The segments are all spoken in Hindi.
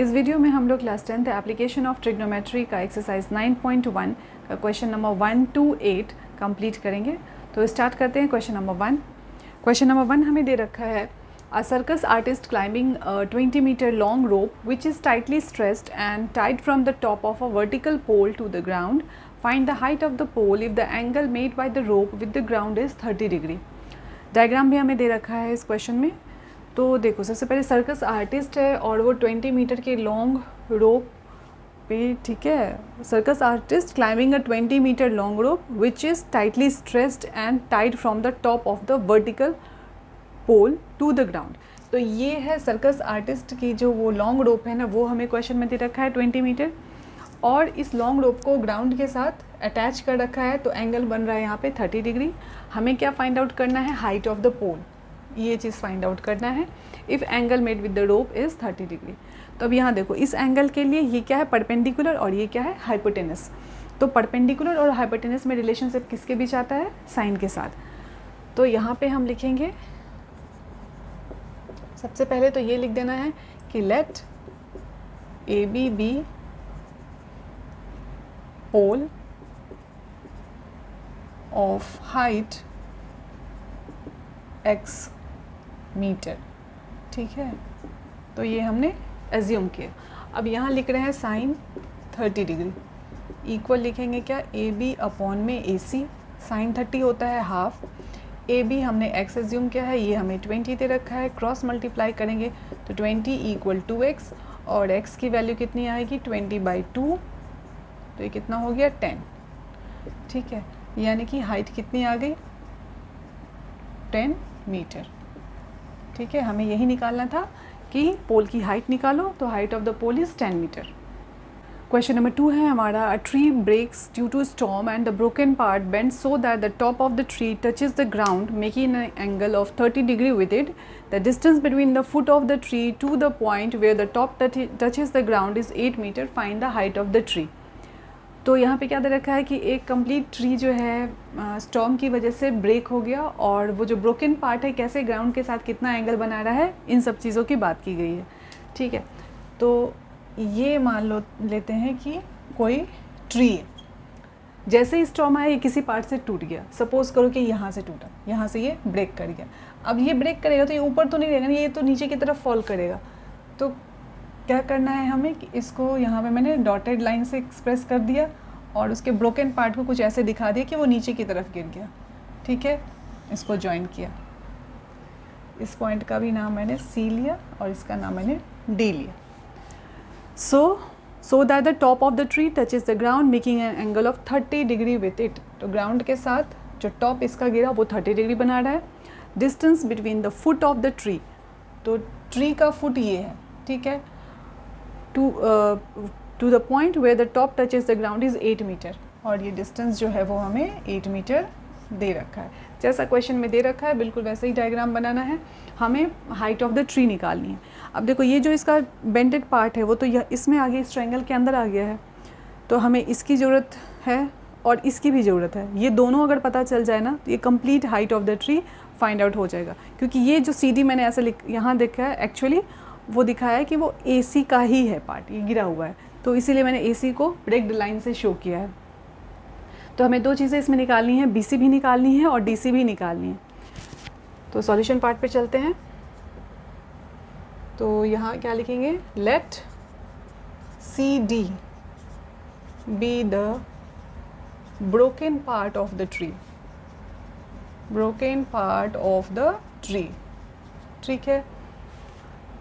इस वीडियो में हम लोग class 10th application of trigonometry का एक्सरसाइज 9.1 का क्वेश्चन नंबर 1 to 8 कंप्लीट करेंगे। तो स्टार्ट करते हैं क्वेश्चन नंबर 1। क्वेश्चन नंबर 1 हमें दे रखा है a circus artist climbing 20 metre long rope which is tightly stressed and tied from the top of a vertical pole to the ground. Find the height of the pole if the angle made by the rope with the ground is 30 degree. Diagram भी हमें दे रखा है इस क्वेश्चन में। तो देखो, सबसे पहले सर्कस आर्टिस्ट है और वो 20 मीटर के लॉन्ग रोप पे, ठीक है, circus artist climbing a 20 metre long rope which is tightly stressed and tied from the top of the vertical pole to the ground. तो ये है सर्कस आर्टिस्ट की जो वो लॉन्ग रोप है ना, वो हमें क्वेश्चन में दे रखा है 20 मीटर, और इस लॉन्ग रोप को ग्राउंड के साथ अटैच कर रखा है। तो एंगल बन रहा है यहाँ पे 30 डिग्री। हमें क्या फाइंड आउट करना है? हाइट ऑफ द पोल, ये चीज़ फाइंड आउट करना है if angle made with the rope is 30 degree. तो अब यहाँ देखो, इस एंगल के लिए ये क्या है? परपेंडिकुलर, और ये क्या है? हाइपोटेनस। तो परपेंडिकुलर और हाइपोटेनस में रिलेशनशिप किसके बीच आता है? साइन के साथ। तो यहाँ पे हम लिखेंगे, सबसे पहले तो ये लिख देना है कि let A B be pole of height x metre, ठीक है। तो ये हमने एज्यूम किया। अब यहाँ लिख रहे हैं साइन 30 डिग्री, इक्वल लिखेंगे क्या? ए बी अपॉन में ए सी। साइन 30 होता है हाफ, ए बी हमने x एज्यूम किया है, ये हमें 20 दे रखा है। क्रॉस मल्टीप्लाई करेंगे तो 20 इक्वल टू x, और x की वैल्यू कितनी आएगी? 20/2। तो ये कितना हो गया? 10, ठीक है। यानी कि हाइट कितनी आ गई? 10 मीटर, ठीक है। हमें यही निकालना था कि पोल की हाइट निकालो, तो height of the pole is 10 metre. Question number 2 है हमारा, a tree breaks due to storm and the broken part bend so that the top of the tree touches the ground making an angle of 30 degree with it. The distance between the foot of the tree to the point where the top touches the ground is 8 metre. Find the height of the tree. तो यहाँ पे क्या दे रखा है कि एक कंप्लीट ट्री जो है स्टॉर्म की वजह से ब्रेक हो गया, और वो जो ब्रोकन पार्ट है कैसे ग्राउंड के साथ कितना एंगल बना रहा है, इन सब चीज़ों की बात की गई है, ठीक है। तो ये मान लो लेते हैं कि कोई ट्री है, जैसे ही स्टॉर्म आया ये किसी पार्ट से टूट गया। सपोज करो कि यहाँ से टूटा, यहाँ से ये ब्रेक कर गया। अब ये ब्रेक करेगा तो ये ऊपर तो नहीं रहेगा, ये तो नीचे की तरफ फॉल करेगा। तो क्या करना है हमें कि इसको यहाँ पे मैंने डॉटेड लाइन से एक्सप्रेस कर दिया, और उसके ब्रोकन पार्ट को कुछ ऐसे दिखा दिया कि वो नीचे की तरफ गिर गया, ठीक है। इसको ज्वाइन किया, इस पॉइंट का भी नाम मैंने सी लिया और इसका नाम मैंने डी लिया। सो that the top of the tree touches the ground making an angle of 30 degree with it. तो ग्राउंड के साथ जो टॉप इसका गिरा वो 30 डिग्री बना रहा है। Distance between the foot of the tree, तो ट्री का फुट ये है, ठीक है, to the point where the top touches the ground is 8 metre, और ये डिस्टेंस जो है वो हमें 8 मीटर दे रखा है। जैसा क्वेश्चन में दे रखा है बिल्कुल वैसे ही डायग्राम बनाना है। हमें हाइट ऑफ द ट्री निकालनी है। अब देखो, ये जो इसका बेंडेड पार्ट है वो तो यह इसमें आ गया, इस ट्रायंगल के अंदर आ गया है। तो हमें इसकी ज़रूरत है और इसकी भी ज़रूरत है। ये दोनों अगर पता चल जाए ना तो ये complete height of the tree find out हो जाएगा। क्योंकि ये जो सी डी मैंने ऐसा यहाँ देखा है, एक्चुअली वो दिखाया है कि वो ए सी का ही है पार्ट, ये गिरा हुआ है, तो इसीलिए मैंने ए सी को ब्रेक्ड लाइन से शो किया है। तो हमें दो चीज़ें इसमें निकालनी है, बी सी भी निकालनी है और डी सी भी निकालनी है। तो सॉल्यूशन पार्ट पे चलते हैं। तो यहाँ क्या लिखेंगे? Let C D be the broken part of the tree, broken part of the tree, ठीक है।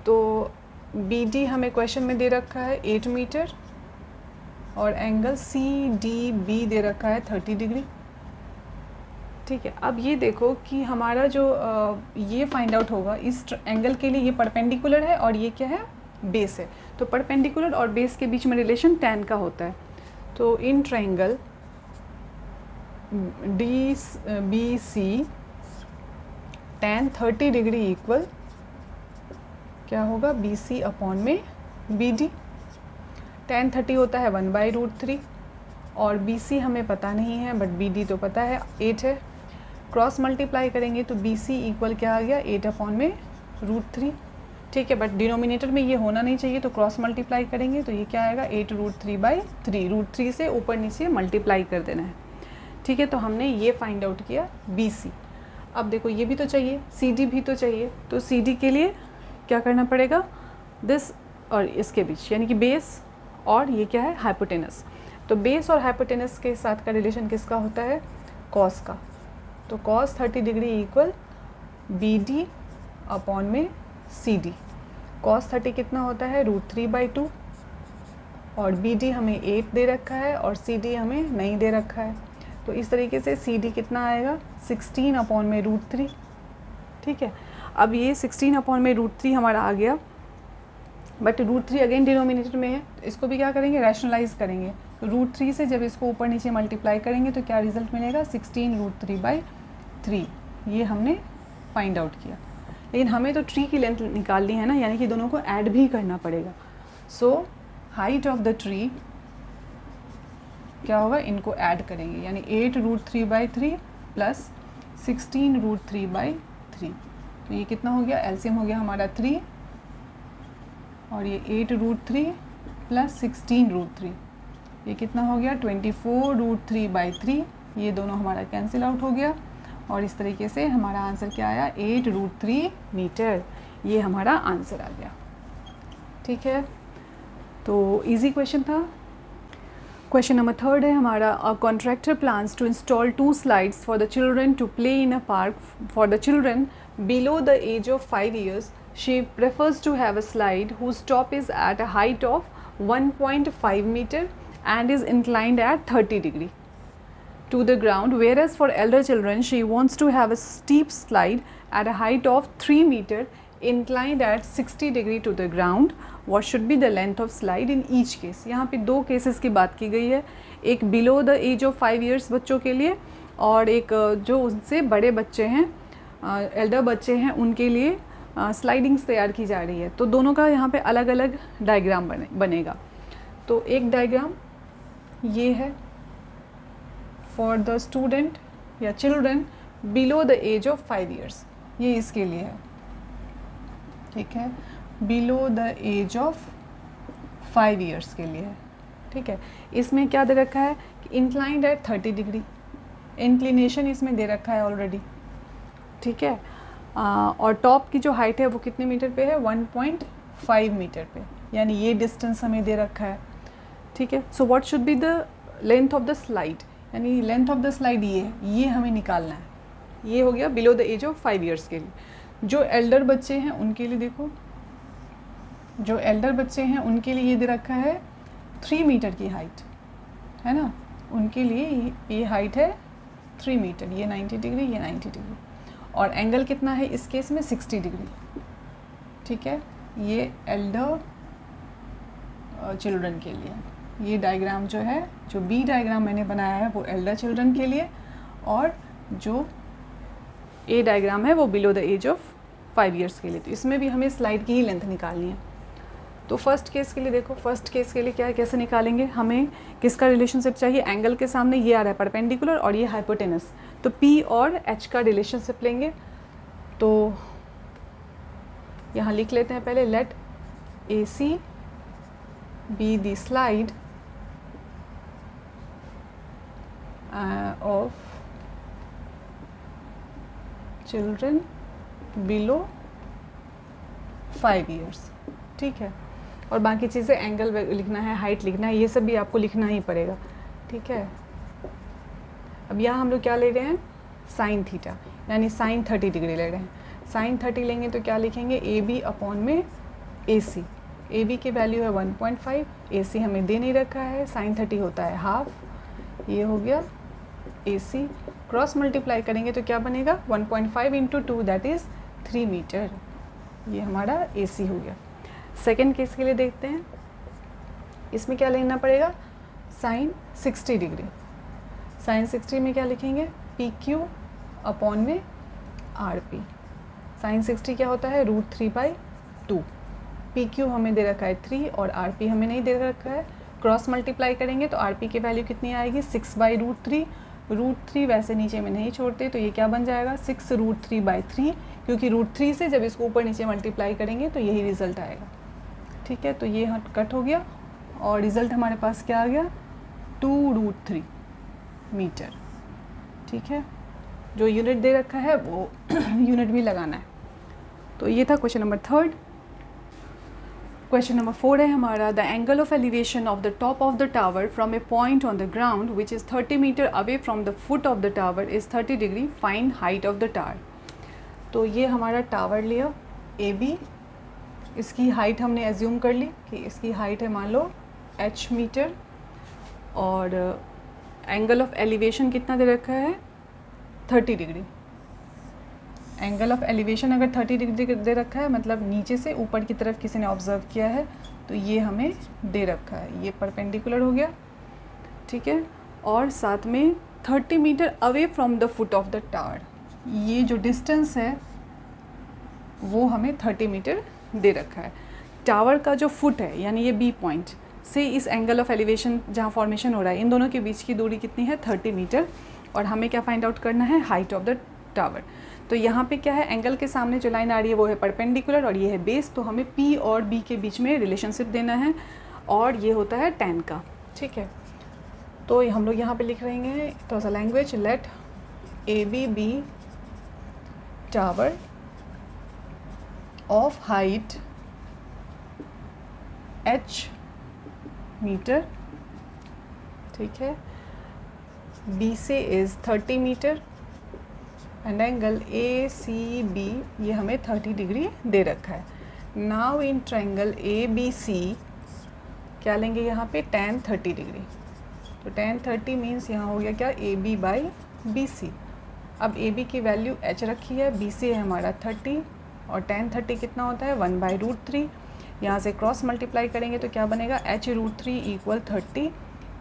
तो बी डी हमें क्वेश्चन में दे रखा है 8 मीटर, और एंगल सी डी बी दे रखा है 30 डिग्री, ठीक है। अब ये देखो कि हमारा जो ये फाइंड आउट होगा इस एंगल के लिए, ये परपेंडिकुलर है और ये क्या है? बेस है। तो परपेंडिकुलर और बेस के बीच में रिलेशन tan का होता है। तो in triangle D B C tan 30 degree equal क्या होगा? बी सी अपॉन में बी डी। tan 30 होता है 1/√3, और बी सी हमें पता नहीं है, बट बी डी तो पता है, 8 है। क्रॉस मल्टीप्लाई करेंगे तो बी सी इक्वल क्या आ गया? 8 अपॉन में √3। ठीक है, बट डिनोमिनेटर में ये होना नहीं चाहिए, तो क्रॉस मल्टीप्लाई करेंगे तो ये क्या आएगा 8√3/3, √3 से ऊपर नीचे मल्टीप्लाई कर देना है। ठीक है, तो हमने ये फाइंड आउट किया BC। अब देखो ये भी तो चाहिए, CD भी तो चाहिए, तो CD के लिए क्या करना पड़ेगा, दिस और इसके बीच यानी कि बेस और ये क्या है हाइपोटेनस। तो बेस और हाइपोटेनस के साथ का रिलेशन किसका होता है, कॉस का। तो cos 30 degree equal BD upon में CD। cos 30 कितना होता है √3/2 और BD हमें 8 दे रखा है और CD हमें नहीं दे रखा है। तो इस तरीके से CD कितना आएगा 16 अपॉन में √3। ठीक है, अब ये 16 अपॉन में √3 हमारा आ गया, बट √3 अगेन डिनोमिनेटर में है, तो इसको भी क्या करेंगे रैशनलाइज करेंगे। तो √3 से जब इसको ऊपर नीचे मल्टीप्लाई करेंगे तो क्या रिजल्ट मिलेगा 16√3/3। ये हमने फाइंड आउट किया, लेकिन हमें तो ट्री की लेंथ निकालनी है ना, यानी कि दोनों को ऐड भी करना पड़ेगा। So height of the tree क्या होगा, इनको ऐड करेंगे, यानी 8√3/3 प्लस 16√3/3। तो ये कितना हो गया, एलसीएम हो गया हमारा 3 और ये 8√3 प्लस 16√3, ये कितना हो गया 24√3/3। ये दोनों हमारा कैंसिल आउट हो गया और इस तरीके से हमारा आंसर क्या आया 8√3 मीटर। ये हमारा आंसर आ गया। ठीक है, तो इजी क्वेश्चन था। क्वेश्चन नंबर 3 है हमारा, a contractor plans to install 2 slides for the children to play in a park for the children below the age of 5 years. She prefers to have a slide whose top is at a height of 1.5 meter and is inclined at 30 degree to the ground, whereas for elder children she wants to have a steep slide at a height of 3 meter inclined at 60 degree to the ground. What should be the length of slide in each case? यहाँ पे 2 केसेस की बात की गई है, एक below the age of 5 years बच्चों के लिए और एक जो उनसे बड़े बच्चे हैं, एल्डर बच्चे हैं, उनके लिए स्लाइडिंग्स तैयार की जा रही है। तो दोनों का यहाँ पे अलग अलग डायग्राम बनेगा। तो एक डायग्राम ये है फॉर द स्टूडेंट या children below the age of 5 years, ये इसके लिए है। ठीक है, below the age of 5 years के लिए है। ठीक है, इसमें क्या दे रखा है कि इंक्लाइंड एट 30 डिग्री, इंक्लिनेशन इसमें दे रखा है ऑलरेडी। ठीक है, और टॉप की जो हाइट है वो कितने मीटर पे है 1.5 मीटर पे, यानी ये डिस्टेंस हमें दे रखा है। ठीक है, so what should be the length of the slide, यानी लेंथ ऑफ द स्लाइड ये हमें निकालना है। ये हो गया below the age of 5 years के लिए। जो एल्डर बच्चे हैं उनके लिए देखो, जो एल्डर बच्चे हैं उनके लिए ये दे रखा है 3 मीटर की हाइट है ना, उनके लिए ये हाइट है 3 मीटर, ये 90 डिग्री, ये 90 डिग्री, और एंगल कितना है इस केस में 60 डिग्री। ठीक है, ये एल्डर चिल्ड्रन के लिए। ये डायग्राम जो है, जो बी डायग्राम मैंने बनाया है वो एल्डर चिल्ड्रन के लिए, और जो ए डायग्राम है वो below the age of 5 years के लिए। तो इसमें भी हमें स्लाइड की ही लेंथ निकालनी है। तो फर्स्ट केस के लिए देखो, फर्स्ट केस के लिए क्या है, कैसे निकालेंगे, हमें किसका रिलेशनशिप चाहिए, एंगल के सामने ये आ रहा है परपेंडिकुलर और ये हाइपोटेनस, तो P और H का रिलेशनशिप लेंगे। तो यहाँ लिख लेते हैं पहले, let AC be the slide of children below 5 years। ठीक है, और बाकी चीज़ें एंगल लिखना है, हाइट लिखना है, ये सब भी आपको लिखना ही पड़ेगा। ठीक है, अब यहाँ हम लोग क्या ले रहे हैं साइन थीटा, यानी साइन 30 डिग्री ले रहे हैं। साइन 30 लेंगे तो क्या लिखेंगे AB अपॉन में AC। AB की वैल्यू है 1.5, AC हमें दे नहीं रखा है, साइन 30 होता है हाफ, ये हो गया AC। क्रॉस मल्टीप्लाई करेंगे तो क्या बनेगा 1.5 इंटू 2 दैट इज़ 3 मीटर, ये हमारा AC हो गया। सेकेंड केस के लिए देखते हैं, इसमें क्या लेना पड़ेगा साइन 60 डिग्री। साइन 60 में क्या लिखेंगे PQ अपॉन में RP। साइन 60 क्या होता है √3/2, PQ हमें दे रखा है 3 और RP हमें नहीं दे रखा है। क्रॉस मल्टीप्लाई करेंगे तो RP की वैल्यू कितनी आएगी 6/√3, √3 वैसे नीचे में नहीं छोड़ते, तो ये क्या बन जाएगा 6√3/3, क्योंकि √3 से जब इसको ऊपर नीचे मल्टीप्लाई करेंगे तो यही रिज़ल्ट आएगा। ठीक है, तो ये कट हो गया और रिज़ल्ट हमारे पास क्या आ गया 2√3 मीटर। ठीक है, जो यूनिट दे रखा है वो यूनिट भी लगाना है। तो ये था क्वेश्चन नंबर 3। क्वेश्चन नंबर 4 है हमारा, the angle of elevation of the top of the tower from a point on the ground which is 30 metre away from the foot of the tower is 30 degree, find height of the tower. तो ये हमारा टावर लिया AB, इसकी हाइट हमने एज्यूम कर ली कि इसकी हाइट है मान लो h मीटर, और एंगल ऑफ एलिवेशन कितना दे रखा है 30 डिग्री। एंगल ऑफ एलिवेशन अगर 30 डिग्री दे रखा है मतलब नीचे से ऊपर की तरफ किसी ने ऑब्जर्व किया है, तो ये हमें दे रखा है, ये परपेंडिकुलर हो गया। ठीक है, और साथ में 30 metre away from the foot of the tower, ये जो डिस्टेंस है वो हमें 30 मीटर दे रखा है। टावर का जो फुट है यानी ये B पॉइंट से इस एंगल ऑफ एलिवेशन जहाँ फॉर्मेशन हो रहा है, इन दोनों के बीच की दूरी कितनी है 30 मीटर, और हमें क्या फाइंड आउट करना है हाइट ऑफ द टावर। तो यहाँ पे क्या है, एंगल के सामने जो लाइन आ रही है वो है परपेंडिकुलर और ये है बेस, तो हमें P और B के बीच में रिलेशनशिप देना है, और ये होता है tan का। ठीक है, तो हम लोग यहाँ पे लिख रहे हैं थोड़ा सा language, let AB be tower of height h metre. ठीक है, B से is 30 metre and angle ACB ये हमें 30 डिग्री दे रखा है। नाउ इन ट्रायंगल ABC क्या लेंगे यहाँ पे tan 30 डिग्री, तो tan 30 मीन्स यहाँ हो गया क्या AB/BC। अब AB की वैल्यू h रखी है, BC है हमारा 30 और tan 30 कितना होता है 1/√3। यहाँ से क्रॉस मल्टीप्लाई करेंगे तो क्या बनेगा h√3 = 30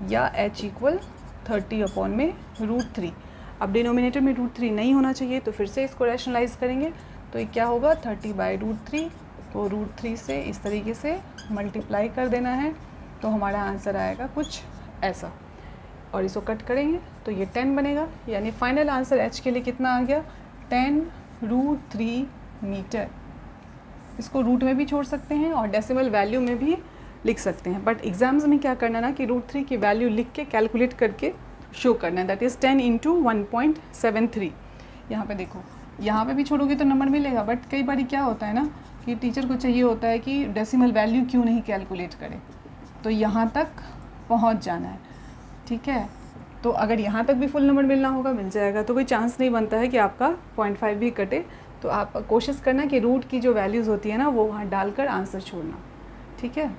या h = 30/√3। अब डिनोमिनेटर में √3 नहीं होना चाहिए, तो फिर से इसको रैशनलाइज करेंगे तो ये क्या होगा 30/√3 को √3 से इस तरीके से मल्टीप्लाई कर देना है, तो हमारा आंसर आएगा कुछ ऐसा, और इसको कट करेंगे तो ये 10 बनेगा। यानी फाइनल आंसर h के लिए कितना आ गया 10√3 मीटर। इसको रूट में भी छोड़ सकते हैं और डेसिमल वैल्यू में भी लिख सकते हैं, बट एग्जाम्स में क्या करना ना कि √3 की वैल्यू लिख के कैलकुलेट करके शो करना है, दैट इज़ 10 × 1.73। यहाँ पे देखो, यहाँ पे भी छोड़ोगे तो नंबर मिलेगा, बट कई बार क्या होता है ना कि टीचर को चाहिए होता है कि डेसिमल वैल्यू क्यों नहीं कैलकुलेट करे, तो यहाँ तक पहुँच जाना है। ठीक है, तो अगर यहाँ तक भी फुल नंबर मिलना होगा मिल जाएगा, तो कोई चांस नहीं बनता है कि आपका 0.5 भी कटे। तो आप कोशिश करना कि रूट की जो वैल्यूज़ होती है ना वो वहाँ डालकर आंसर छोड़ना। ठीक है,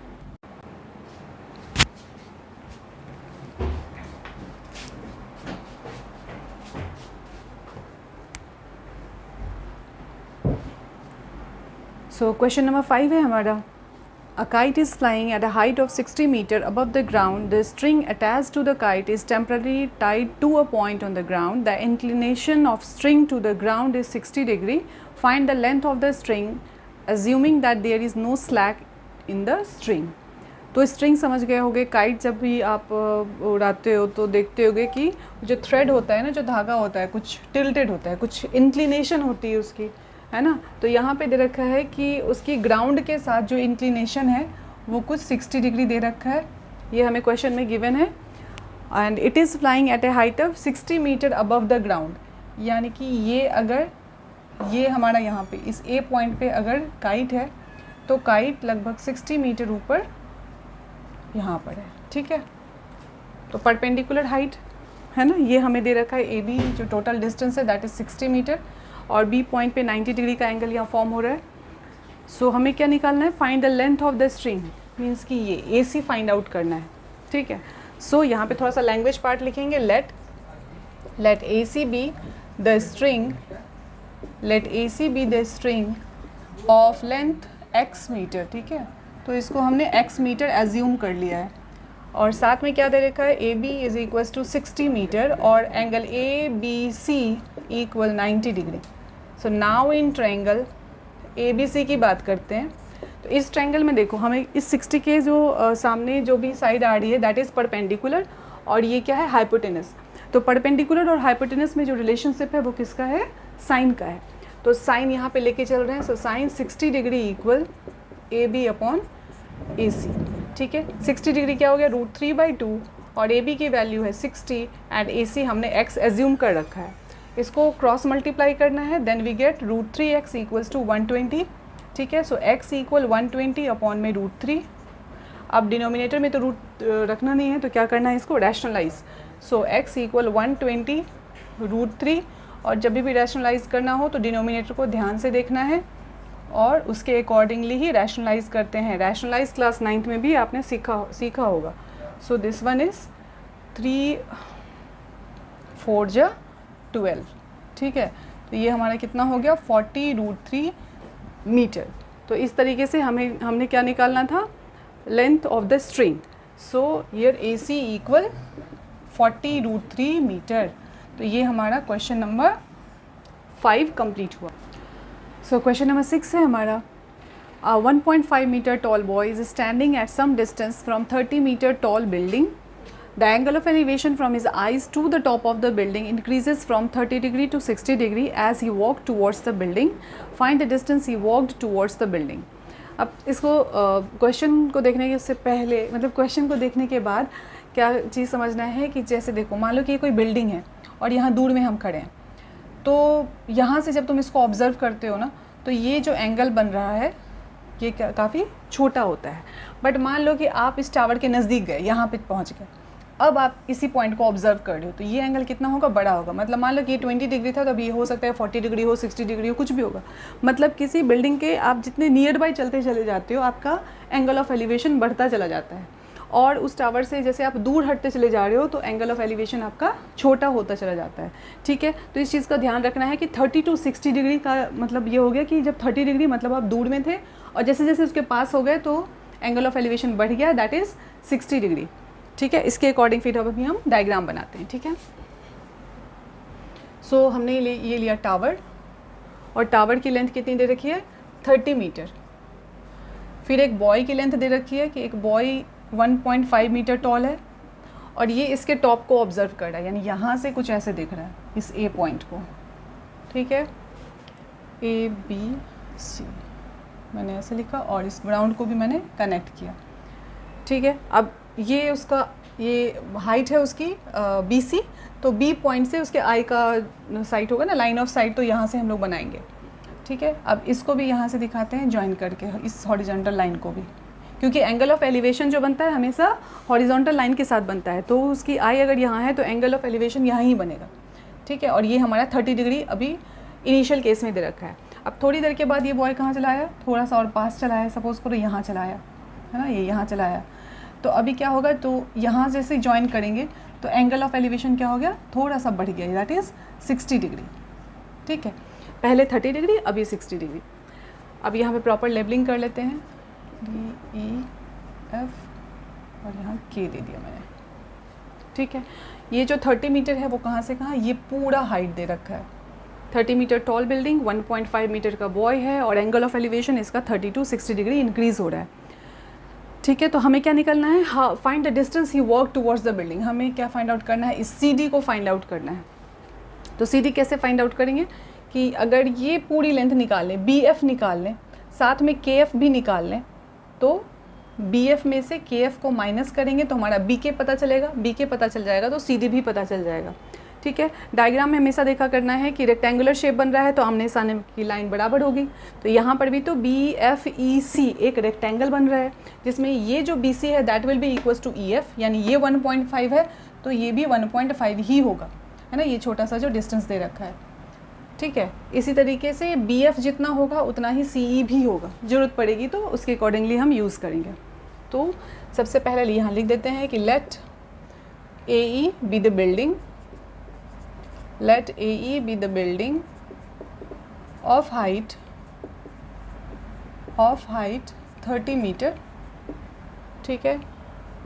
सो क्वेश्चन नंबर 5 है हमारा, A kite is flying at a height of 60 meters above the ground. The string attached to the kite is temporarily tied to a point on the ground. The inclination of string to the ground is 60 degree. Find the length of the string, assuming that there is no slack in the string. तो स्ट्रिंग समझ गए होगे, काइट जब भी आप उड़ाते हो तो देखते होगे कि जो थ्रेड होता है ना, जो धागा होता है कुछ टिल्टेड होता है, कुछ इंक्लिनेशन होती है उसकी, है ना। तो यहाँ पे दे रखा है कि उसकी ग्राउंड के साथ जो इंक्लिनेशन है वो कुछ 60 डिग्री दे रखा है, ये हमें क्वेश्चन में गिवन है। And it is flying at a height of 60 metre above the ground, यानी कि ये अगर ये हमारा यहाँ पे इस ए पॉइंट पे अगर काइट है तो काइट लगभग 60 मीटर ऊपर यहाँ पर है। ठीक है, तो परपेंडिकुलर हाइट है ना, ये हमें दे रखा है ए बी, जो टोटल डिस्टेंस है दैट इज़ 60 मीटर, और बी पॉइंट पे 90 डिग्री का एंगल यहाँ फॉर्म हो रहा है। सो हमें क्या निकालना है, find the length of the string, means कि ये ए सी फाइंड आउट करना है। ठीक है, सो यहाँ पे थोड़ा सा लैंग्वेज पार्ट लिखेंगे, let A C be the string, let A C be the string of length x metre. ठीक है, तो इसको हमने x मीटर एज्यूम कर लिया है, और साथ में क्या दे रखा है A B is equal to 60 metre और angle A B C equal 90 degree. So now in triangle A B C की बात करते हैं, तो इस ट्रायंगल में देखो हमें इस 60 के जो सामने जो भी साइड आ रही है दैट इज़ परपेंडिकुलर, और ये क्या है हाइपोटेनस। तो परपेंडिकुलर और हाइपोटेनस में जो रिलेशनशिप है वो किसका है, साइन का है। तो साइन यहाँ पे लेके चल रहे हैं, so sine 60 degree equal A B upon A C. ठीक है, 60 डिग्री क्या हो गया, √3/2 और ए बी की वैल्यू है 60 एंड ए सी हमने एक्स एज्यूम कर रखा है। इसको क्रॉस मल्टीप्लाई करना है, then we get √3x equals to 120। ठीक है, सो x इक्वल 120 अपॉन में √3। अब डिनोमिनेटर में तो रूट रखना नहीं है, तो क्या करना है, इसको रैशनलाइज। सो x इक्वल 120 √3, और जब भी रैशनलाइज करना हो तो डिनोमिनेटर को ध्यान से देखना है और उसके अकॉर्डिंगली ही रैशनलाइज करते हैं। रैशनलाइज क्लास 9th में भी आपने सीखा होगा। सो दिस वन इज़ 3 4 जा 12। ठीक है, तो ये हमारा कितना हो गया, 40 √3 मीटर। तो इस तरीके से हमने क्या निकालना था, length of the string. So here A C equal 40 √3 metre. तो ये हमारा क्वेश्चन नंबर 5 कंप्लीट हुआ। सो क्वेश्चन नंबर 6 है हमारा, 1.5 metre tall boy is standing at some distance from 30 meter tall building. The angle of elevation from his eyes to the top of the building increases from 30 degree to 60 degree as he walked towards the building. Find the distance he walked towards the building. अब इसको क्वेश्चन को देखने के उससे पहले, मतलब क्वेश्चन को देखने के बाद क्या चीज़ समझना है कि जैसे देखो, मान लो कि ये कोई बिल्डिंग है और यहाँ दूर में हम खड़े हैं, तो यहाँ से जब तुम इसको ऑब्ज़र्व करते हो ना, तो ये जो एंगल बन रहा है ये काफ़ी छोटा होता है। बट मान लो कि आप इस टावर के नज़दीक गए, यहाँ पे पहुँच गए, अब आप इसी पॉइंट को ऑब्जर्व कर रहे हो, तो ये एंगल कितना होगा, बड़ा होगा। मतलब मान लो कि ये 20 डिग्री था, तो अभी ये हो सकता है 40 डिग्री हो, 60 डिग्री हो, कुछ भी होगा। मतलब किसी बिल्डिंग के आप जितने नियर बाई चलते चले जाते हो, आपका एंगल ऑफ एलिवेशन बढ़ता चला जाता है, और उस टावर से जैसे आप दूर हटते चले जा रहे हो तो एंगल ऑफ एलिवेशन आपका छोटा होता चला जाता है। ठीक है, तो इस चीज़ का ध्यान रखना है कि 30 to 60 डिग्री का मतलब ये हो गया कि जब 30 डिग्री मतलब आप दूर में थे और जैसे जैसे उसके पास हो गए तो एंगल ऑफ एलिवेशन बढ़ गया, दैट इज़ 60 डिग्री। ठीक है, इसके अकॉर्डिंग फिर अभी हम डायग्राम बनाते हैं। ठीक है, सो हमने ये लिया टावर, और टावर की लेंथ कितनी दे रखी है, 30 मीटर। फिर एक बॉय की लेंथ दे रखी है कि एक बॉय 1.5 मीटर टॉल है, और ये इसके टॉप को ऑब्जर्व कर रहा है, यानी यहाँ से कुछ ऐसे दिख रहा है इस ए पॉइंट को। ठीक है, ABC मैंने ऐसे लिखा और इस ग्राउंड को भी मैंने कनेक्ट किया। ठीक है, अब ये उसका ये हाइट है उसकी BC, तो B पॉइंट से उसके आई का साइट होगा ना, लाइन ऑफ साइट, तो यहाँ से हम लोग बनाएंगे। ठीक है, अब इसको भी यहाँ से दिखाते हैं ज्वाइन करके इस हॉरिजॉन्टल लाइन को भी, क्योंकि एंगल ऑफ एलिवेशन जो बनता है हमेशा हॉरिजॉन्टल लाइन के साथ बनता है, तो उसकी आई अगर यहाँ है तो एंगल ऑफ एलिवेशन यहाँ ही बनेगा। ठीक है, और ये हमारा 30 डिग्री अभी इनिशियल केस में दे रखा है। अब थोड़ी देर के बाद ये बॉय कहाँ चलाया, थोड़ा सा और पास चलाया, सपोज करो यहाँ चलाया है ना, ये यहाँ चलाया, तो अभी क्या होगा, तो यहाँ जैसे ज्वाइन करेंगे तो एंगल ऑफ एलिवेशन क्या हो गया, थोड़ा सा बढ़ गया, दैट इज़ 60 डिग्री। ठीक है, पहले 30 डिग्री, अभी 60 डिग्री। अब यहाँ पे प्रॉपर लेबलिंग कर लेते हैं, DEF और यहाँ K दे दिया मैंने। ठीक है, ये जो 30 मीटर है वो कहाँ से कहाँ, ये पूरा हाइट दे रखा है। 30 मीटर टॉल बिल्डिंग, 1.5 मीटर का बॉय है, और एंगल ऑफ एलिवेशन इसका 30 to 60 डिग्री इंक्रीज हो रहा है। ठीक है, तो हमें क्या निकलना है, हाँ, find the distance he walk towards the building. हमें क्या फाइंड आउट करना है, इस CD को फाइंड आउट करना है। तो CD कैसे फाइंड आउट करेंगे कि अगर ये पूरी लेंथ निकाल लें, BF निकाल लें, साथ में KF भी निकाल लें, तो BF में से KF को माइनस करेंगे तो हमारा BK पता चलेगा, BK पता चल जाएगा तो CD भी पता चल जाएगा। ठीक है, डायग्राम में हमेशा देखा करना है कि रेक्टेंगुलर शेप बन रहा है तो आमने सामने की लाइन बराबर होगी, तो यहाँ पर भी तो BFEC एक रेक्टेंगल बन रहा है, जिसमें ये जो BC है that will be equals to EF, यानी ये 1.5 है तो ये भी 1.5 ही होगा, है ना, ये छोटा सा जो डिस्टेंस दे रखा है। ठीक है, इसी तरीके से BF जितना होगा उतना ही CE भी होगा, ज़रूरत पड़ेगी तो उसके अकॉर्डिंगली हम यूज़ करेंगे। तो सबसे पहले यहाँ लिख देते हैं कि let AE be the building, let AE be the building of height 30 metre. ठीक है,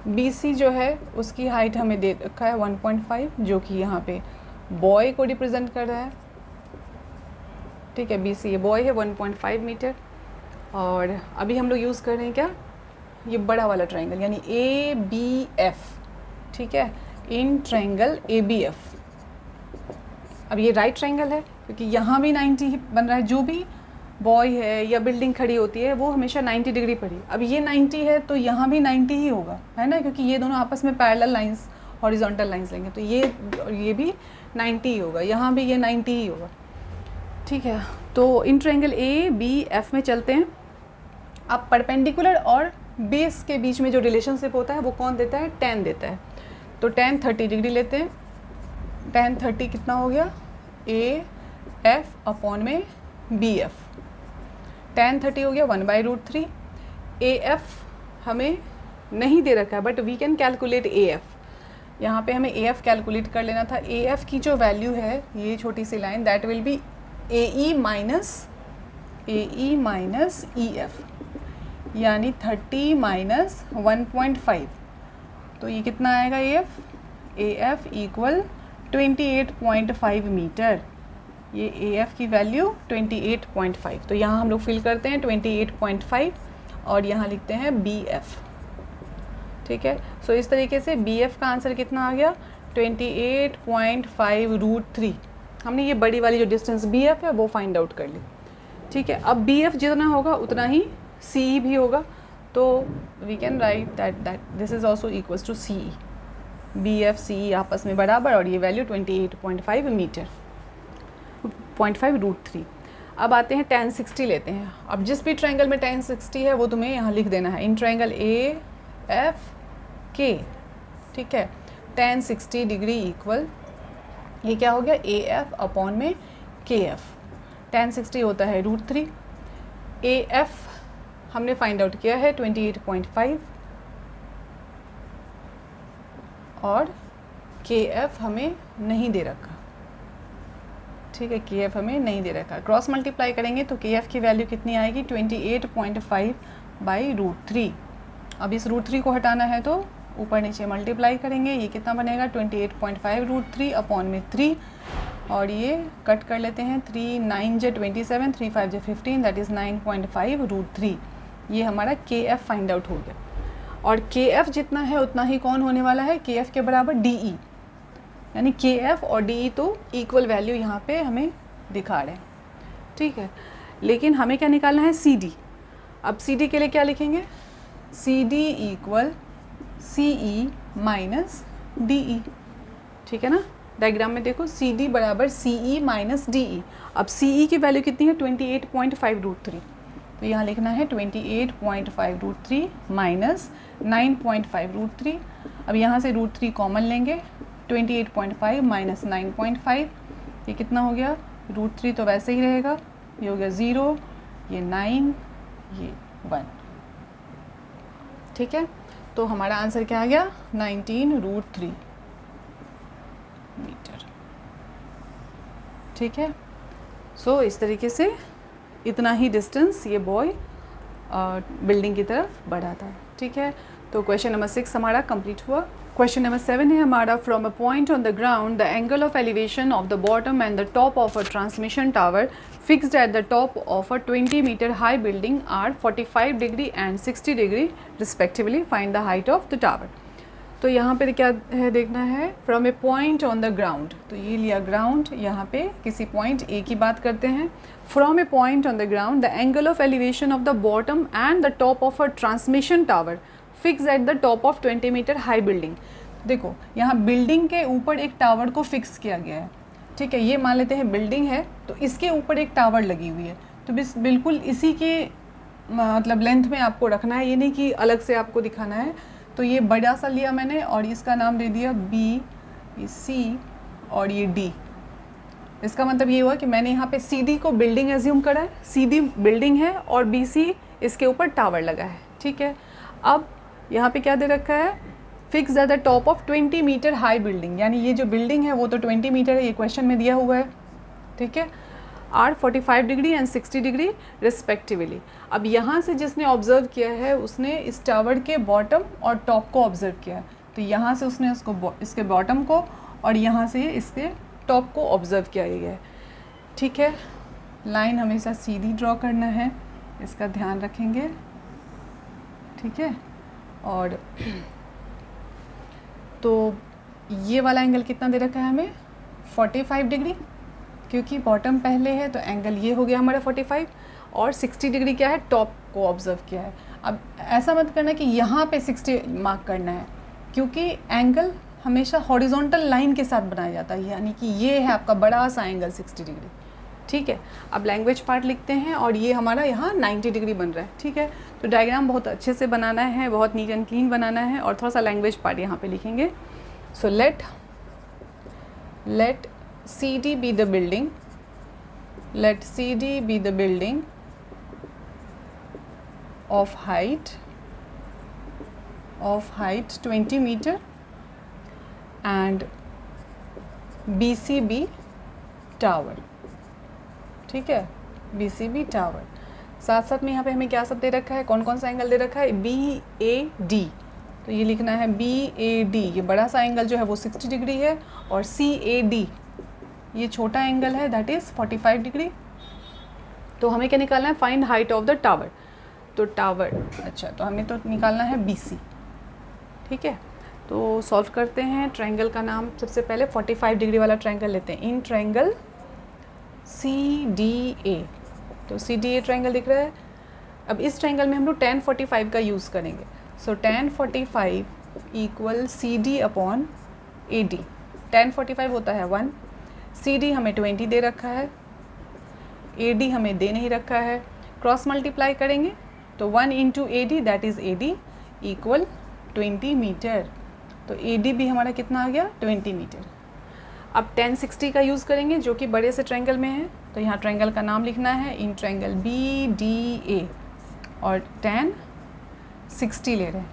BC जो है उसकी हाइट हमें दे रखा है 1.5, जो कि यहाँ पे बॉय को रिप्रेजेंट कर रहा है। ठीक है, BC ये बॉय है 1.5 मीटर, और अभी हम लोग यूज़ कर रहे हैं क्या, ये बड़ा वाला ट्राइंगल यानी ABF। ठीक है, इन ट्राइंगल ABF अब ये राइट ट्रायंगल है क्योंकि यहाँ भी 90 बन रहा है, जो भी बॉय है या बिल्डिंग खड़ी होती है वो हमेशा 90 डिग्री पर ही। अब ये 90 है तो यहाँ भी 90 ही होगा, है ना, क्योंकि ये दोनों आपस में पैरेलल लाइंस हॉरिजॉन्टल लाइंस लेंगे तो ये भी 90 ही होगा, यहाँ भी ये 90 ही होगा। ठीक है, तो in triangle A B F में चलते हैं। अब परपेंडिकुलर और बेस के बीच में जो रिलेशनशिप होता है वो कौन देता है, tan देता है। तो tan 30 डिग्री लेते हैं। tan 30 कितना हो गया, ए एफ अपॉन में बी एफ। tan 30 हो गया 1/√3। ए एफ हमें नहीं दे रखा है but we can calculate A F. यहाँ पे हमें ए एफ कैलकुलेट कर लेना था। ए एफ की जो वैल्यू है, ये छोटी सी line, that will be A E minus E F, यानी 30 माइनस 1.5। तो ये कितना आएगा ए एफ इक्वल 28.5 मीटर। ये ए एफ की वैल्यू 28.5। तो यहाँ हम लोग फिल करते हैं 28.5 और यहाँ लिखते हैं बी एफ। ठीक है, सो इस तरीके से बी एफ का आंसर कितना आ गया, 28.5√3। हमने ये बड़ी वाली जो डिस्टेंस बी एफ है वो फाइंड आउट कर ली। ठीक है, अब बी एफ जितना होगा उतना ही सी ई भी होगा, तो we can write that this is also equals to C E. B F C E आपस में बराबर और ये वैल्यू 28.5 मीटर, 0.5√3। अब आते हैं tan 60 लेते हैं। अब जिस भी ट्रायंगल में tan 60 है वो तुम्हें यहाँ लिख देना है, इन ट्रायंगल ए एफ के। ठीक है, tan 60 डिग्री इक्वल, ये क्या हो गया, ए एफ अपॉन में के एफ। tan 60 होता है √3। ए एफ हमने फाइंड आउट किया है 28.5 और के एफ हमें नहीं दे रखा। ठीक है, के एफ हमें नहीं दे रखा। क्रॉस मल्टीप्लाई करेंगे तो के एफ की वैल्यू कितनी आएगी, 28.5/√3। अब इस √3 को हटाना है तो ऊपर नीचे मल्टीप्लाई करेंगे, ये कितना बनेगा 28.5√3 अपॉन में 3, और ये कट कर लेते हैं, 3 9 × 27, 3 5 × 15, दैट इज़ 9.5√3। ये हमारा के एफ फाइंड आउट हो गया। और के एफ जितना है उतना ही कौन होने वाला है, के एफ के बराबर डी ई, यानी के एफ और डी ई तो इक्वल वैल्यू यहाँ पे हमें दिखा रहे हैं। ठीक है, लेकिन हमें क्या निकालना है, सी डी। अब सी डी के लिए क्या लिखेंगे, सी डी इक्वल सी ई माइनस डी ई। ठीक है ना, डायग्राम में देखो, सी डी बराबर सी ई माइनस डी ई। अब सी ई की वैल्यू कितनी है, 28.5√3। तो यहाँ लिखना है 28.5√3 माइनस 9.5√3। अब यहाँ से √3 कॉमन लेंगे, 28.5 माइनस 9.5, ये कितना हो गया, √3 तो वैसे ही रहेगा, ये हो गया 0, ये 9, ये 1। ठीक है, तो हमारा आंसर क्या आ गया, 19√3 मीटर। ठीक है, सो इस तरीके से इतना ही डिस्टेंस ये बॉय बिल्डिंग की तरफ बढ़ा था। ठीक है, तो क्वेश्चन नंबर 6 हमारा कंप्लीट हुआ। क्वेश्चन नंबर 7 है हमारा, from a point on the ground the angle of elevation of the bottom and the top of a transmission tower fixed at the top of a 20 metre high building are 45 degree and 60 degree respectively, find the height of the tower. तो यहाँ पे क्या है देखना है, from a point on the ground, तो ये लिया ग्राउंड, यहाँ पे किसी पॉइंट ए की बात करते हैं। From a point on the ground the angle of elevation of the bottom and the top of a transmission tower fix at the top of 20 metre high building. देखो यहाँ बिल्डिंग के ऊपर एक टावर को फिक्स किया गया है। ठीक है, ये मान लेते हैं बिल्डिंग है तो इसके ऊपर एक टावर लगी हुई है, तो बिल्कुल इसी के मतलब लेंथ में आपको रखना है, ये नहीं कि अलग से आपको दिखाना है। तो ये बड़ा सा लिया मैंने और इसका नाम दे दिया बी, ये सी और ये डी। इसका मतलब ये हुआ कि मैंने यहाँ पे सी डी को बिल्डिंग एज्यूम करा है, सी डी बिल्डिंग है और बी सी इसके ऊपर टावर लगा है। ठीक है, अब यहाँ पे क्या दे रखा है, fix at the top of 20 metre high building, यानी ये जो बिल्डिंग है वो तो 20 मीटर है, ये क्वेश्चन में दिया हुआ है। ठीक है, are 45 degree and 60 degree respectively. अब यहाँ से जिसने ऑब्जर्व किया है उसने इस टावर के बॉटम और टॉप को ऑब्जर्व किया है, तो यहाँ से उसने उसको इसके बॉटम को और यहाँ से इसके टॉप को ऑब्जर्व किया गया है। ठीक है, लाइन हमेशा सीधी ड्रॉ करना है, इसका ध्यान रखेंगे। ठीक है, और तो ये वाला एंगल कितना दे रखा है हमें, 45 डिग्री। क्योंकि बॉटम पहले है तो एंगल ये हो गया हमारा 45 और 60 डिग्री क्या है, टॉप को ऑब्जर्व किया है। अब ऐसा मत करना कि यहाँ पे 60 मार्क करना है, क्योंकि एंगल हमेशा हॉरिजॉन्टल लाइन के साथ बनाया जाता है, यानी कि ये है आपका बड़ा सा एंगल 60 डिग्री। ठीक है, अब लैंग्वेज पार्ट लिखते हैं और ये हमारा यहाँ 90 डिग्री बन रहा है। ठीक है, तो डायग्राम बहुत अच्छे से बनाना है, बहुत नीट एंड क्लीन बनाना है और थोड़ा सा लैंग्वेज पार्ट यहाँ पे लिखेंगे। So let CD be the building, let CD be the building of height 20 meter and BC be tower। ठीक है, BC be tower। साथ साथ में यहाँ पे हमें क्या सब दे रखा है, कौन कौन सा एंगल दे रखा है, BAD। तो ये लिखना है BAD, ये बड़ा सा एंगल जो है वो 60 डिग्री है और CAD ये छोटा एंगल है, दैट इज़ 45 डिग्री। तो हमें क्या निकालना है, find height of the tower. तो टावर, अच्छा तो हमें तो निकालना है BC। ठीक है, तो सॉल्व करते हैं। ट्रायंगल का नाम सबसे पहले 45 डिग्री वाला ट्रायंगल लेते हैं, इन ट्रायंगल CDA। तो CDA ट्रायंगल दिख रहा है। अब इस ट्रायंगल में हम लोग tan 45 का यूज़ करेंगे। सो tan 45 equal CD upon AD। tan 45 होता है 1, CD हमें 20 दे रखा है, AD हमें दे नहीं रखा है। क्रॉस मल्टीप्लाई करेंगे तो 1 into AD that is AD equal 20 metre. तो AD भी हमारा कितना आ गया, 20 मीटर। अब tan 60 का यूज़ करेंगे जो कि बड़े से ट्रायंगल में है। तो यहाँ ट्रायंगल का नाम लिखना है, इन ट्रायंगल BDA और tan 60 ले रहे हैं।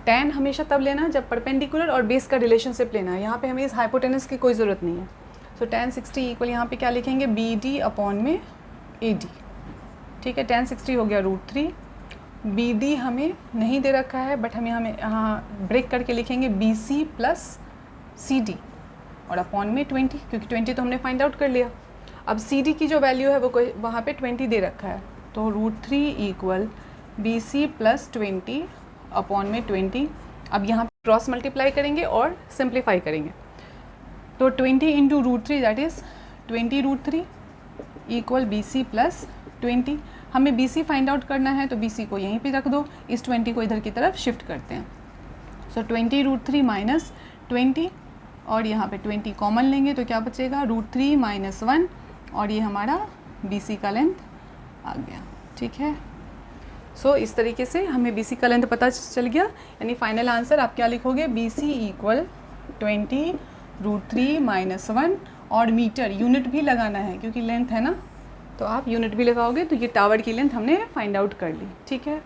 tan हमेशा तब लेना जब परपेंडिकुलर और बेस का रिलेशनशिप लेना है। यहाँ पे हमें इस हाइपोटेनस की कोई ज़रूरत नहीं है। सो tan 60 इक्वल यहाँ पे क्या लिखेंगे, BD अपॉन में AD। ठीक है, tan 60 हो गया √3। BD हमें नहीं दे रखा है, बट हमें यहाँ ब्रेक करके लिखेंगे BC प्लस CD और अपॉन में 20, क्योंकि 20 तो हमने फाइंड आउट कर लिया। अब CD की जो वैल्यू है वो कोई वहाँ पे 20 दे रखा है, तो √3 इक्वल BC प्लस 20 अपॉन में 20। अब यहाँ क्रॉस मल्टीप्लाई करेंगे और सिंप्लीफाई करेंगे। तो 20 into √3 that is 20 √3 equal BC plus 20। हमें BC फाइंड आउट करना है, तो BC को यहीं पे रख दो, इस 20 को इधर की तरफ शिफ्ट करते हैं। सो 20 √3 माइनस 20 और यहाँ पे 20 कॉमन लेंगे तो क्या बचेगा, √3 माइनस 1 और ये हमारा BC का लेंथ आ गया। ठीक है, सो इस तरीके से हमें BC का लेंथ पता चल गया। यानी फाइनल आंसर आप क्या लिखोगे, BC इक्वल 20 √3 माइनस 1 और मीटर, यूनिट भी लगाना है क्योंकि लेंथ है ना, तो आप यूनिट भी लगाओगे। तो ये टावर की लेंथ हमने फाइंड आउट कर ली। ठीक है,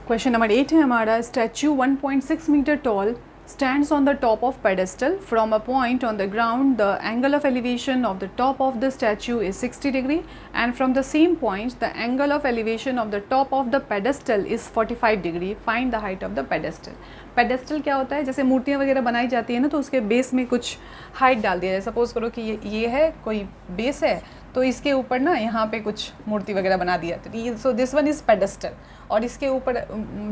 क्वेश्चन नंबर 8 है हमारा। Statue 1.6 metre tall stands on the top of pedestal. From a point on the ground, the angle of elevation of the top of the statue is 60 degree, and from the same point, the angle of elevation of the top of the pedestal is 45 degree. Find the height of the pedestal. Pedestal क्या होता है, जैसे मूर्तियाँ वगैरह बनाई जाती है ना, तो उसके बेस में कुछ हाइट डाल दिया जाए। सपोज़ करो कि ये है कोई बेस है, तो इसके ऊपर ना यहाँ पे कुछ मूर्ति वगैरह बना दिया, तो ये so this one is pedestal. और इसके ऊपर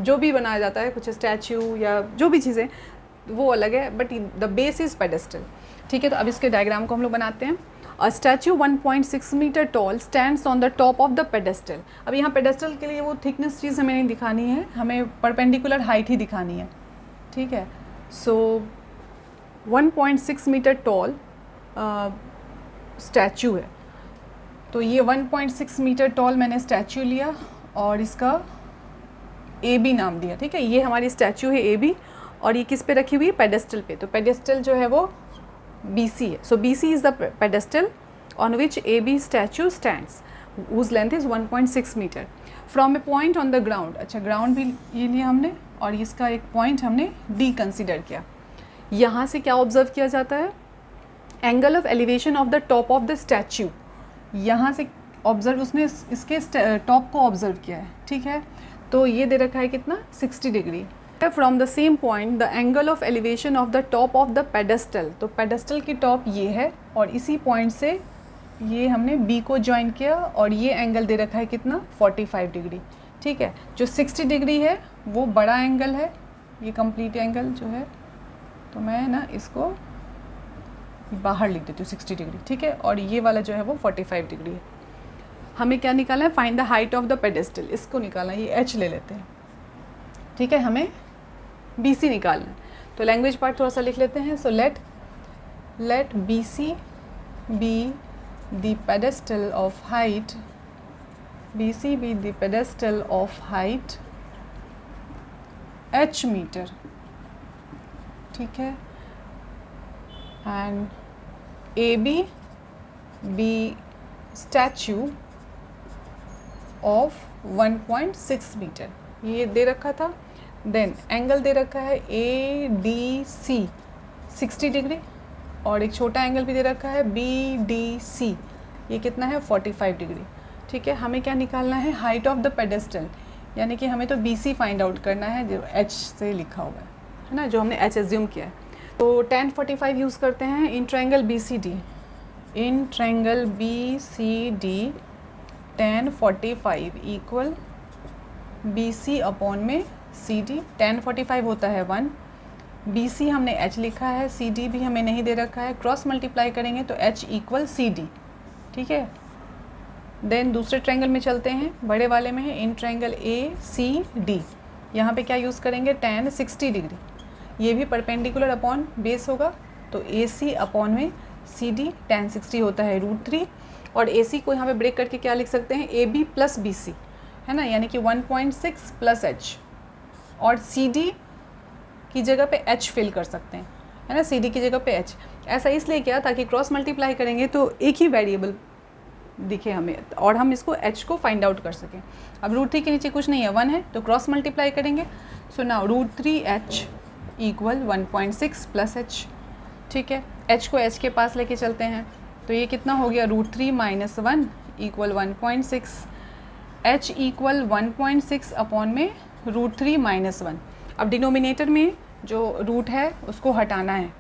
जो भी बनाया जाता है, कुछ स्टैचू या जो भी चीज़ें, वो अलग है, but the base is pedestal. ठीक है, तो अब इसके डायग्राम को हम लोग बनाते हैं। A statue 1.6 metre tall stands on the top of the pedestal. अब यहाँ पेडेस्टल के लिए वो थिकनेस चीज़ हमें नहीं दिखानी है, हमें परपेंडिकुलर हाइट ही दिखानी है। ठीक है, सो 1.6 मीटर टॉल स्टैचू है, तो ये 1.6 मीटर टॉल मैंने स्टैचू लिया और इसका AB नाम दिया। ठीक है, ये हमारी स्टैचू है AB और ये किस पे रखी हुई है, पेडेस्टल पे। तो पेडेस्टल जो है वो BC है। So BC is the pedestal on which AB statue stands, whose length is 1.6 metre. From a point on the ground, अच्छा ग्राउंड भी ये लिया हमने और इसका एक पॉइंट हमने D कंसिडर किया। यहाँ से क्या ऑब्जर्व किया जाता है, angle of elevation of the top of the statue. यहाँ से ऑब्जर्व, उसने इसके टॉप को ऑब्जर्व किया है। ठीक है, तो ये दे रखा है कितना, 60 degree. From the same point the angle of elevation of the top of the pedestal, तो पेडेस्टल की टॉप ये है और इसी पॉइंट से ये हमने B को ज्वाइन किया और ये एंगल दे रखा है कितना, 45 डिग्री। ठीक है, जो 60 डिग्री है वो बड़ा एंगल है, ये कंप्लीट एंगल जो है, तो मैं ना इसको बाहर लिख देती हूँ 60 डिग्री, ठीक है, और ये वाला जो है वो 45 डिग्री है। हमें क्या निकालना है, find the height of the pedestal, इसको निकालना है, ये h ले लेते हैं, ठीक है, हमें BC निकालना है। तो लैंग्वेज पार्ट थोड़ा सा लिख लेते हैं। So let BC be the pedestal of height, BC be the pedestal of height h metre, ठीक है, and AB be statue of 1.6 metre, ये दे रखा था। देन एंगल दे रखा है ADC 60 डिग्री, और एक छोटा एंगल भी दे रखा है BDC, ये कितना है 45 डिग्री, ठीक है। हमें क्या निकालना है, हाइट ऑफ द पेडेस्टल, यानी कि हमें तो BC फाइंड आउट करना है जो H से लिखा हुआ है ना, जो हमने H एज्यूम किया है। तो tan 45 यूज़ करते हैं in triangle BCD, in triangle BCD tan 45 equal BC upon में CD, tan 45 होता है 1, BC हमने H लिखा है, CD भी हमें नहीं दे रखा है, क्रॉस मल्टीप्लाई करेंगे तो H इक्वल CD, ठीक है। देन दूसरे ट्रायंगल में चलते हैं, बड़े वाले में है इन ट्रायंगल ACD, यहाँ पे क्या यूज़ करेंगे, tan 60 डिग्री, ये भी परपेंडिकुलर अपॉन बेस होगा, तो AC अपॉन में CD tan 60 होता है √3, और AC को यहाँ पे ब्रेक करके क्या लिख सकते हैं, AB प्लस BC, है ना, यानी कि 1.6 प्लस H, और CD की जगह पे H फिल कर सकते हैं, है ना, CD की जगह पे H। ऐसा इसलिए किया ताकि क्रॉस मल्टीप्लाई करेंगे तो एक ही वेरिएबल दिखे हमें, और हम इसको H को फाइंड आउट कर सकें। अब √3 के नीचे कुछ नहीं है, 1 है, तो क्रॉस मल्टीप्लाई करेंगे। So now √3H equal 1.6 plus H, ठीक है। H को H के पास लेके चलते हैं, तो ये कितना हो गया, √3 minus 1 equal 1.6, H equal 1.6 upon में √3 माइनस 1। अब डिनोमिनेटर में जो रूट है उसको हटाना है,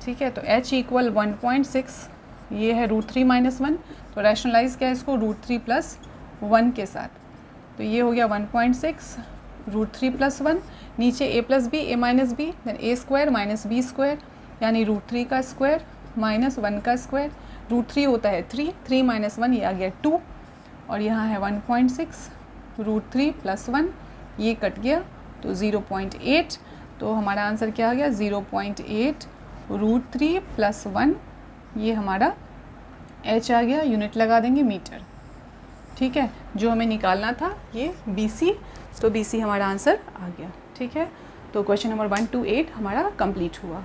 ठीक है, तो H इक्वल 1.6, ये है √3 माइनस 1, तो रैशनलाइज क्या है इसको, √3 प्लस 1 के साथ, तो ये हो गया 1.6 √3 प्लस 1, नीचे a plus B, a minus B, then a square minus B square, यानी √3 का स्क्वायर माइनस 1 का स्क्वायर, √3 होता है 3, 3 माइनस 1 ये आ गया 2, और यहाँ है 1.6 √3 प्लस 1, ये कट गया तो 0.8, तो हमारा आंसर क्या आ गया, 0.8 √3 प्लस 1, ये हमारा H आ गया, यूनिट लगा देंगे मीटर, ठीक है। जो हमें निकालना था ये BC, तो BC हमारा आंसर आ गया, ठीक है। तो क्वेश्चन नंबर 1 to 8 हमारा कंप्लीट हुआ।